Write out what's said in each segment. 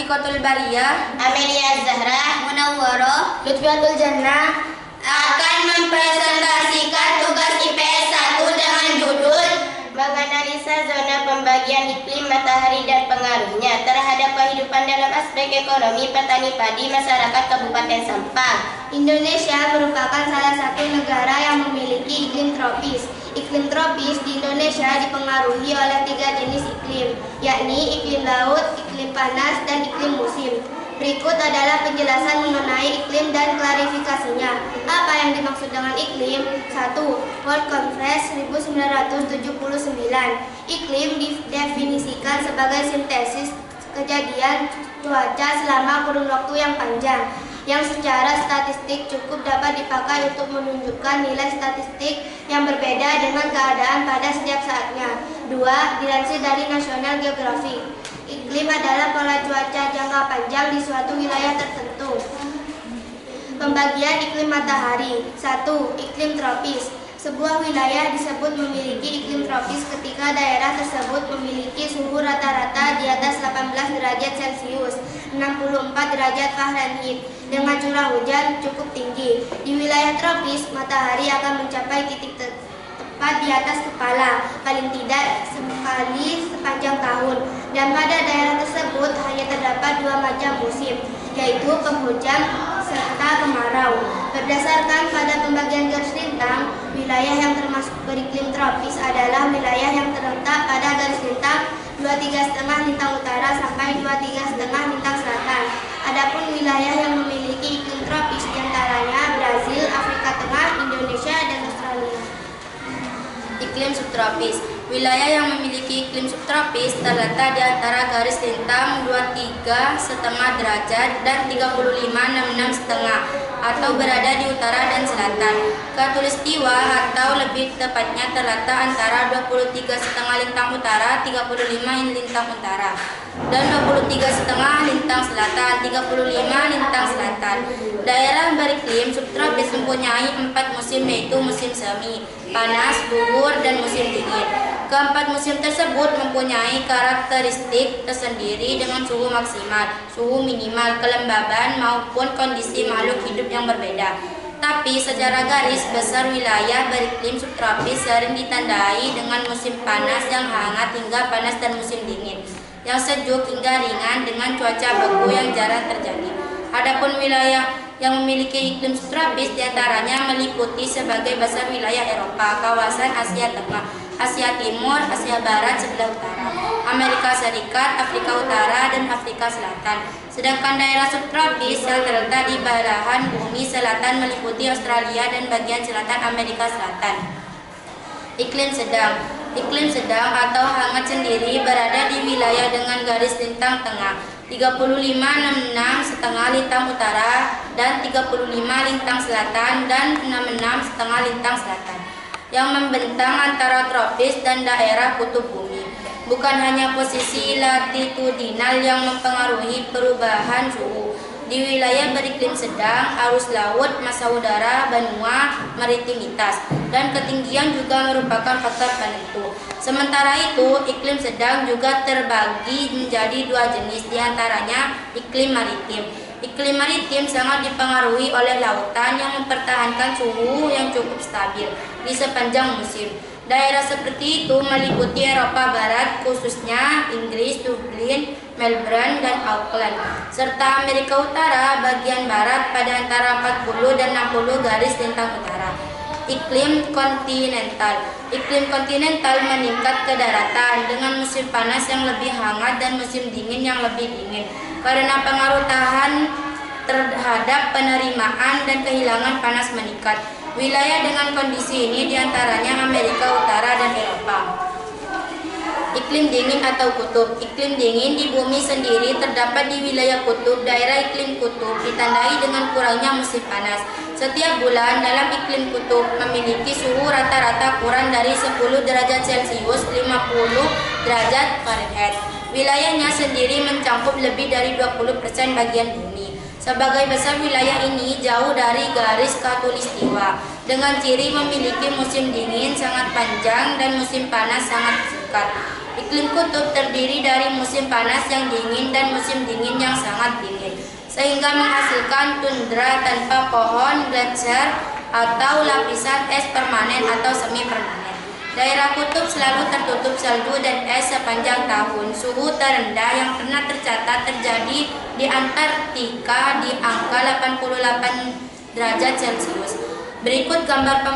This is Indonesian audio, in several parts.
Atikotul Bariyah, Amelia Zahra, Munawwaroh, Lutfiatul Jannah akan mempresentasikan tugas IPS 1 dengan judul menganalisa zona pembagian iklim matahari dan pengaruhnya terhadap kehidupan dalam aspek ekonomi petani padi masyarakat Kabupaten Sampang. Indonesia merupakan salah satu negara yang memiliki iklim tropis. Iklim tropis di Indonesia dipengaruhi oleh 3 jenis iklim, yakni iklim laut, iklim panas, dan iklim musim. Berikut adalah penjelasan mengenai iklim dan klarifikasinya. Apa yang dimaksud dengan iklim? 1. World Conference 1979. Iklim didefinisikan sebagai sintesis kejadian cuaca selama kurun waktu yang panjang, yang secara statistik cukup dapat dipakai untuk menunjukkan nilai statistik yang berbeda dengan keadaan pada setiap saatnya. 2. Dilansir dari National Geographic, iklim adalah pola cuaca jangka panjang di suatu wilayah tertentu. Pembagian iklim matahari. 1. Iklim tropis. Sebuah wilayah disebut memiliki iklim tropis ketika daerah tersebut memiliki suhu rata-rata di atas 18 derajat Celcius, 64 derajat Fahrenheit, dengan curah hujan cukup tinggi. Di wilayah tropis, matahari akan mencapai titik tepat di atas kepala, paling tidak sekali sepanjang tahun. Dan pada daerah tersebut hanya terdapat 2 macam musim, yaitu penghujan serta kemarau. Berdasarkan pada pembagian garis lintang, wilayah yang termasuk beriklim tropis adalah wilayah yang terletak pada garis lintang 23,5 lintang utara sampai 23,5 lintang selatan. Adapun wilayah yang memiliki iklim tropis diantaranya Brazil, Afrika Tengah, Indonesia, dan Australia. iklim subtropis. Wilayah yang memiliki iklim subtropis terletak di antara garis lintang 23,5 derajat dan 35,66,5 atau berada di utara dan selatan. Khatulistiwa atau lebih tepatnya terletak antara 23,5 lintang utara, 35 lintang utara, dan 23,5 lintang selatan, 35 lintang selatan. Daerah beriklim subtropis mempunyai 4 musim, yaitu musim semi, panas, gugur, dan musim dingin. Keempat musim tersebut mempunyai karakteristik tersendiri dengan suhu maksimal, suhu minimal, kelembaban, maupun kondisi makhluk hidup yang berbeda. Tapi secara garis besar wilayah beriklim subtropis sering ditandai dengan musim panas yang hangat hingga panas dan musim dingin yang sejuk hingga ringan dengan cuaca beku yang jarang terjadi. Adapun wilayah yang memiliki iklim subtropis diantaranya meliputi sebagai besar wilayah Eropa, kawasan Asia Tengah, Asia Timur, Asia Barat sebelah utara, Amerika Serikat, Afrika Utara, dan Afrika Selatan. Sedangkan daerah subtropis yang terletak di belahan bumi selatan meliputi Australia dan bagian selatan Amerika Selatan. Iklim sedang. Iklim sedang atau hangat sendiri berada di wilayah dengan garis lintang tengah 35,66,5 lintang utara dan 35 lintang selatan dan 66,5 lintang selatan yang membentang antara tropis dan daerah kutub bumi. Bukan hanya posisi latitudinal yang mempengaruhi perubahan suhu. Di wilayah beriklim sedang, arus laut, massa udara, benua, maritimitas, dan ketinggian juga merupakan faktor penentu. Sementara itu, iklim sedang juga terbagi menjadi 2 jenis, diantaranya iklim maritim. Iklim maritim sangat dipengaruhi oleh lautan yang mempertahankan suhu yang cukup stabil di sepanjang musim. Daerah seperti itu meliputi Eropa Barat, khususnya Inggris, Dublin, Melbourne, dan Auckland, serta Amerika Utara bagian barat pada antara 40 dan 60 garis lintang utara. Iklim kontinental. Iklim kontinental meningkat ke daratan dengan musim panas yang lebih hangat dan musim dingin yang lebih dingin karena pengaruh tahan terhadap penerimaan dan kehilangan panas meningkat. Wilayah dengan kondisi ini diantaranya Amerika Utara dan Eropa. Iklim dingin atau kutub. Iklim dingin di bumi sendiri terdapat di wilayah kutub. Daerah iklim kutub ditandai dengan kurangnya musim panas. Setiap bulan dalam iklim kutub memiliki suhu rata-rata kurang dari 10 derajat Celcius 50 derajat Fahrenheit. Wilayahnya sendiri mencakup lebih dari 20% bagian bumi. Sebagai besar wilayah ini jauh dari garis khatulistiwa, dengan ciri memiliki musim dingin sangat panjang dan musim panas sangat singkat. Iklim kutub terdiri dari musim panas yang dingin dan musim dingin yang sangat dingin, sehingga menghasilkan tundra tanpa pohon, gletser, atau lapisan es permanen atau semi permanen. Daerah kutub selalu tertutup salju dan es sepanjang tahun. Suhu terendah yang pernah tercatat terjadi di Antartika di angka 88 derajat Celcius. Berikut gambar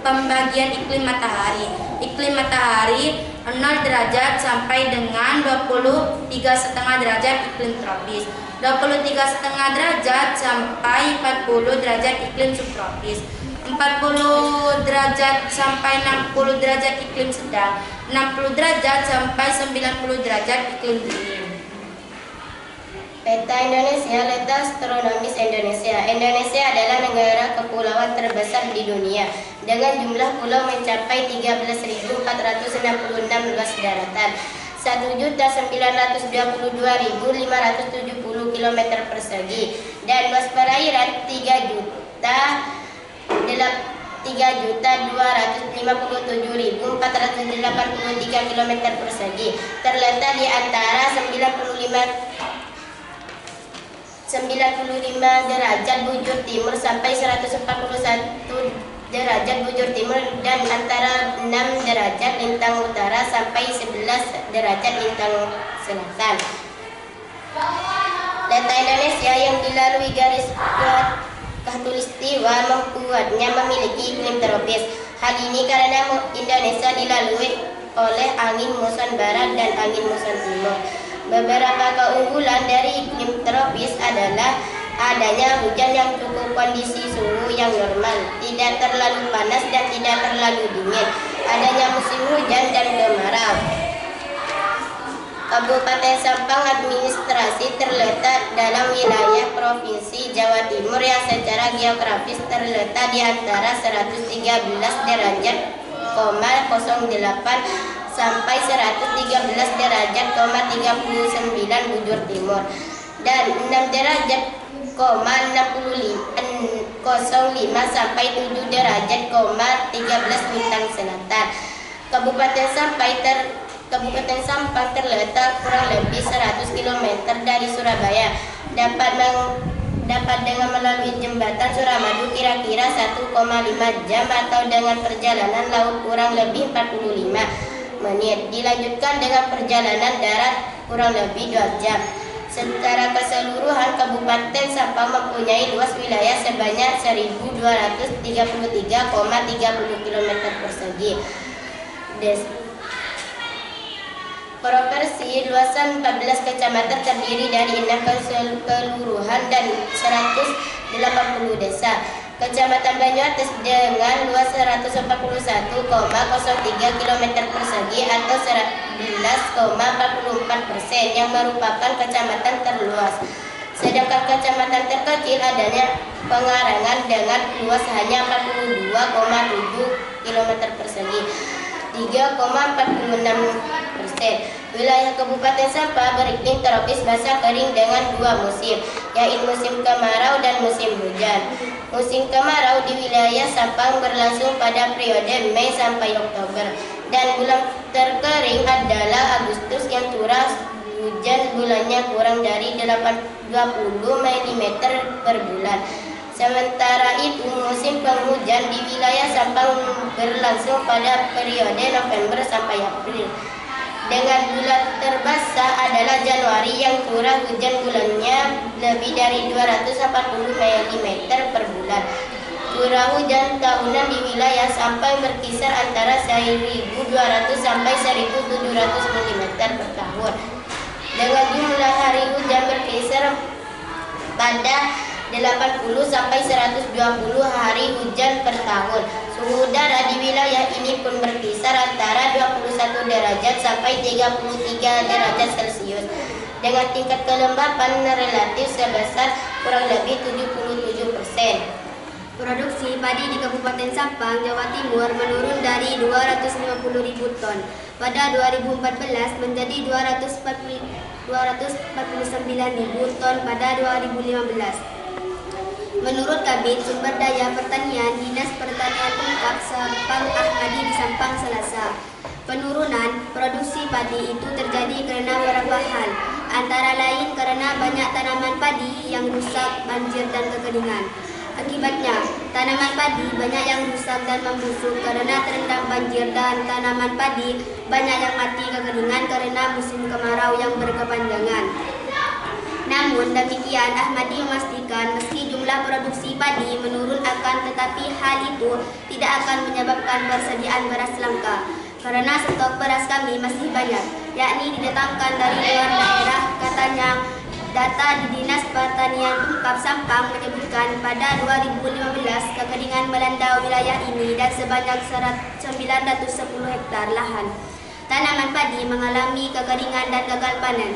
pembagian iklim matahari. Iklim matahari 0 derajat sampai dengan 23,5 derajat iklim tropis, 23,5 derajat sampai 40 derajat iklim subtropis, 40 derajat sampai 60 derajat iklim sedang, 60 derajat sampai 90 derajat iklim dingin. Peta Indonesia, letak astronomis Indonesia. Indonesia adalah negara kepulauan terbesar di dunia dengan jumlah pulau mencapai 13.466 luas daratan, 1.922.570 km persegi, dan luas perairan 3.257.483 km persegi, terletak di antara 95 derajat bujur timur sampai 141 derajat bujur timur dan antara 6 derajat lintang utara sampai 11 derajat lintang selatan. Data Indonesia yang dilalui garis khatulistiwa membuatnya memiliki iklim tropis. Hal ini karena Indonesia dilalui oleh angin muson barat dan angin muson timur. Beberapa keunggulan dari iklim tropis adalah adanya hujan yang cukup, kondisi suhu yang normal, tidak terlalu panas dan tidak terlalu dingin, adanya musim hujan dan kemarau. Kabupaten Sampang administrasi terletak dalam wilayah Provinsi Jawa Timur yang secara geografis terletak di antara 113 derajat 08 sampai 113 derajat 39 bujur timur dan 6 derajat 05 sampai 7 derajat 13 bintang selatan. Kabupaten Sampang terletak kurang lebih 100 km dari Surabaya. Dapat dengan melalui jembatan Suramadu kira-kira 1,5 jam atau dengan perjalanan laut kurang lebih 45 menit. Dilanjutkan dengan perjalanan darat kurang lebih 2 jam. Secara keseluruhan Kabupaten Sampang mempunyai luas wilayah sebanyak 1.233,30 km persegi. Provinsi luasan 14 kecamatan terdiri dari 6 kelurahan dan 180 desa. Kecamatan Banyuates dengan luas 141,03 km persegi atau 11,44% yang merupakan kecamatan terluas. Sedangkan kecamatan terkecil adanya Pengarangan dengan luas hanya 42,7 km persegi, 3,46%. Wilayah Kabupaten Sampang beriklim tropis basah kering dengan 2 musim, yaitu musim kemarau dan musim hujan. Musim kemarau di wilayah Sampang berlangsung pada periode Mei sampai Oktober, dan bulan terkering adalah Agustus yang curah hujan bulannya kurang dari 20 mm per bulan. Sementara itu musim penghujan di wilayah Sampang berlangsung pada periode November sampai April. Dengan bulan terbesar adalah Januari yang curah hujan bulannya lebih dari 240 mm per bulan. Curah hujan tahunan di wilayah Sampang berkisar antara 1.200 sampai 1.700 mm per tahun. Dengan jumlah hari hujan berkisar pada 80 sampai 120 hari hujan per tahun. Suhu udara di wilayah ini pun berkisar antara 21 derajat sampai 33 derajat Celcius dengan tingkat kelembapan relatif sebesar kurang lebih 77%. Produksi padi di Kabupaten Sampang, Jawa Timur menurun dari 250.000 ton pada 2014 menjadi 249.000 ton pada 2015. Menurut Kabid Sumber Daya Pertanian Dinas Pertanian Pemkab Sampang Ahmadi di Sampang Selasa, Penurunan produksi padi itu terjadi karena beberapa hal, antara lain karena banyak tanaman padi yang rusak, banjir, dan kekeringan. Akibatnya, tanaman padi banyak yang rusak dan membusuk karena terendam banjir, dan tanaman padi banyak yang mati kekeringan karena musim kemarau yang berkepanjangan. Namun demikian, Ahmadi memastikan meski jumlah produksi padi menurun tetapi hal itu tidak akan menyebabkan persediaan beras langka. Karena stok beras kami masih banyak, yakni didatangkan dari luar daerah, katanya. Data di Dinas Pertanian Pemkab Sampang menyebutkan pada 2015 kekeringan melanda wilayah ini dan sebanyak 910 hektar lahan tanaman padi mengalami kekeringan dan gagal panen.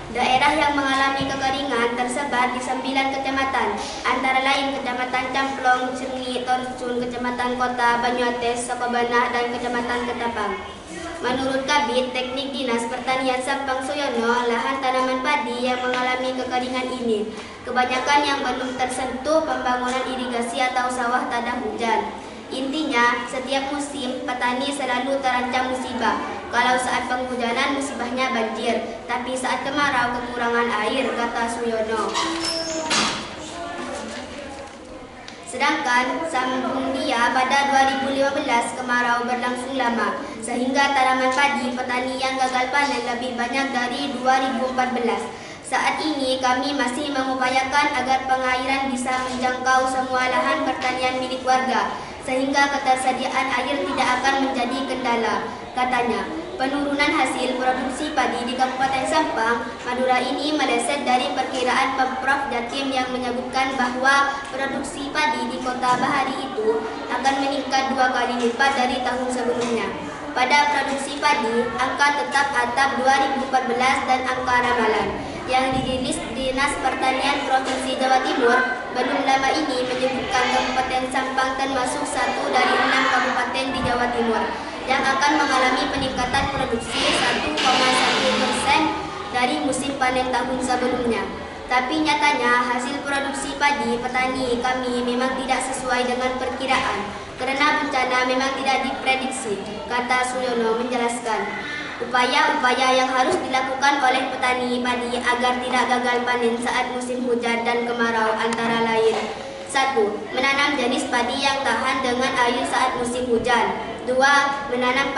Daerah yang mengalami kekeringan tersebar di 9 kecamatan, antara lain Kecamatan Camplong, Cengi, Torcun, Kecamatan Kota, Banyuates, Sokobanah, dan Kecamatan Ketapang. Menurut Kabid Teknik Dinas Pertanian Sampang Suyono, lahan tanaman padi yang mengalami kekeringan ini kebanyakan yang belum tersentuh pembangunan irigasi atau sawah tada hujan. Intinya, setiap musim petani selalu terancam musibah. Kalau saat penghujanan musibahnya banjir, tapi saat kemarau kekurangan air, kata Suyono. Sedangkan sambung dia pada 2015 kemarau berlangsung lama, sehingga tanaman padi petani yang gagal panen lebih banyak dari 2014. Saat ini kami masih mengupayakan agar pengairan bisa menjangkau semua lahan pertanian milik warga, sehingga ketersediaan air tidak akan menjadi kendala, katanya. Penurunan hasil produksi padi di Kabupaten Sampang, Madura ini meleset dari perkiraan Pemprov Jatim yang menyebutkan bahwa produksi padi di Kota Bahari itu akan meningkat 2 kali lipat dari tahun sebelumnya. Pada produksi padi, angka tetap atap 2014 dan angka ramalan yang dirilis Dinas Pertanian Provinsi Jawa Timur belum lama ini menyebutkan Kabupaten Sampang termasuk 1 dari 6 kabupaten di Jawa Timur yang akan mengalami peningkatan produksi 1,1% dari musim panen tahun sebelumnya. Tapi nyatanya hasil produksi padi petani kami memang tidak sesuai dengan perkiraan karena bencana memang tidak diprediksi, kata Suyono menjelaskan. Upaya-upaya yang harus dilakukan oleh petani padi agar tidak gagal panen saat musim hujan dan kemarau antara lain: 1. Menanam jenis padi yang tahan dengan air saat musim hujan. 2. Menanam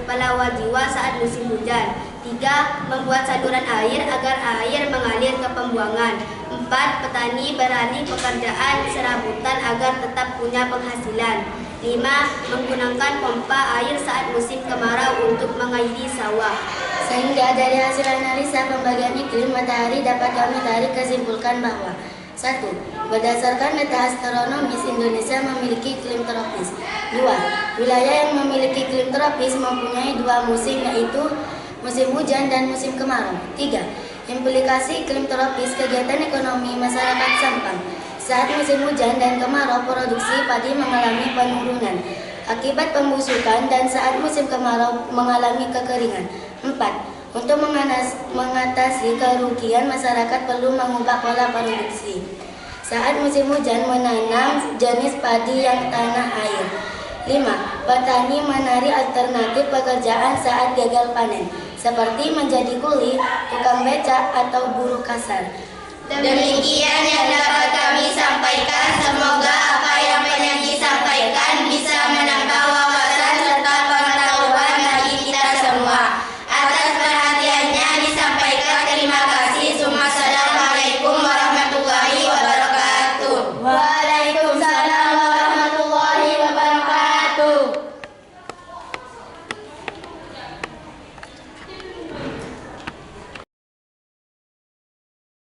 palawajiwa saat musim hujan. 3. Membuat saluran air agar air mengalir ke pembuangan. 4. Petani beralih pekerjaan serabutan agar tetap punya penghasilan. 5. Menggunakan pompa air saat musim kemarau untuk mengairi sawah. Sehingga dari hasil analisa pembagian iklim matahari dapat kami tarik kesimpulan bahwa: 1. Berdasarkan data astronomis, Indonesia memiliki iklim tropis. 2. Wilayah yang memiliki iklim tropis mempunyai 2 musim, yaitu musim hujan dan musim kemarau. 3. Implikasi iklim tropis kegiatan ekonomi masyarakat Sampang. Saat musim hujan dan kemarau, produksi padi mengalami penurunan akibat pembusukan, dan saat musim kemarau mengalami kekeringan. 4. Untuk mengatasi kerugian, masyarakat perlu mengubah pola produksi. Saat musim hujan, menanam jenis padi yang tanah air. 5. Petani mencari alternatif pekerjaan saat gagal panen, seperti menjadi kuli, tukang becak, atau buruh kasar. Demikian yang dapat kami sampaikan. Semoga apa yang